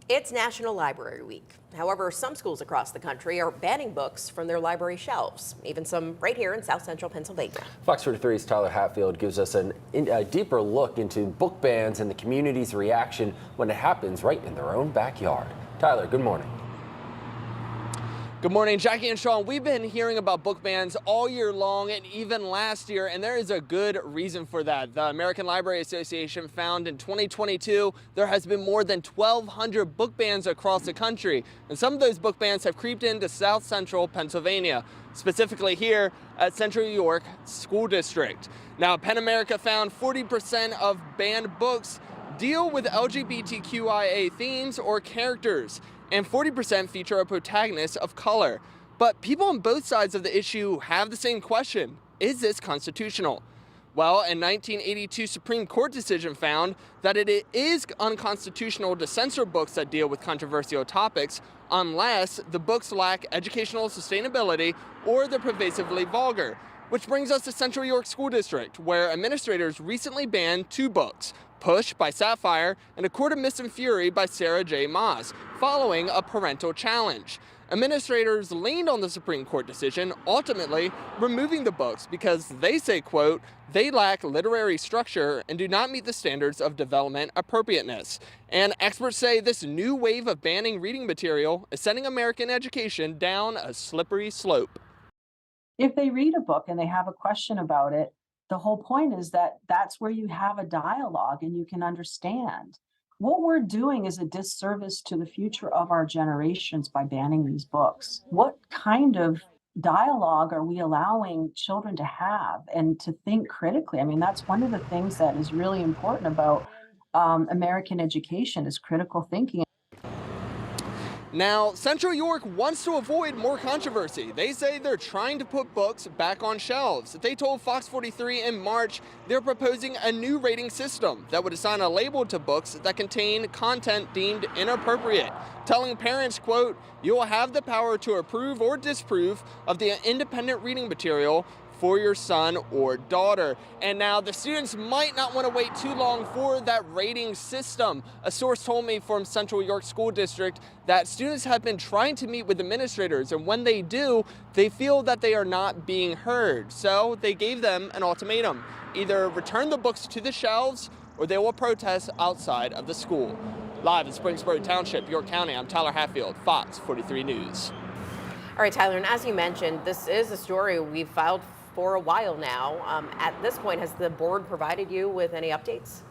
It's National Library Week. However, some schools across the country are banning books from their library shelves, even some right here in South Central Pennsylvania. Fox 43's Tyler Hatfield gives us a deeper look into book bans and the community's reaction when it happens right in their own backyard. Tyler, good morning. Good morning, Jackie and Sean. We've been hearing about book bans all year long and even last year, and there is a good reason for that. The American Library Association found in 2022 there has been more than 1,200 book bans across the country, and some of those book bans have creeped into South Central Pennsylvania, specifically here at Central York School District. Now, PEN America found 40% of banned books deal with LGBTQIA themes or characters, and 40% feature a protagonist of color. But people on both sides of the issue have the same question: is this constitutional? Well, a 1982 Supreme Court decision found that it is unconstitutional to censor books that deal with controversial topics unless the books lack educational sustainability or they're pervasively vulgar. Which brings us to Central York School District, where administrators recently banned 2 books, Push by Sapphire and A Court of Mist and Fury by Sarah J. Maas, following a parental challenge. Administrators leaned on the Supreme Court decision, ultimately removing the books because they say, quote, they lack literary structure and do not meet the standards of development appropriateness. And experts say this new wave of banning reading material is sending American education down a slippery slope. If they read a book and they have a question about it, the whole point is that that's where you have a dialogue and you can understand. What we're doing is a disservice to the future of our generations by banning these books. What kind of dialogue are we allowing children to have and to think critically? I mean, that's one of the things that is really important about American education is critical thinking. Now, Central York wants to avoid more controversy. They say they're trying to put books back on shelves. They told Fox 43 in March they're proposing a new rating system that would assign a label to books that contain content deemed inappropriate, telling parents, quote, you will have the power to approve or disapprove of the independent reading material for your son or daughter. And now the students might not want to wait too long for that rating system. A source told me from Central York School District that students have been trying to meet with administrators, and when they do, they feel that they are not being heard. So they gave them an ultimatum: either return the books to the shelves or they will protest outside of the school. Live in Springsboro Township, York County, I'm Tyler Hatfield, Fox 43 News. All right, Tyler, and as you mentioned, this is a story we've filed for a while now. At this point, has the board provided you with any updates?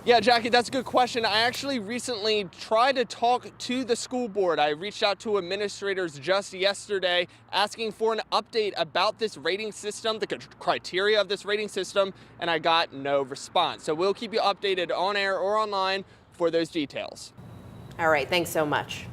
Yeah, Jackie, that's a good question. I actually recently tried to talk to the school board. I reached out to administrators just yesterday asking for an update about this rating system, the criteria of this rating system, and I got no response. So we'll keep you updated on air or online for those details. All right, thanks so much.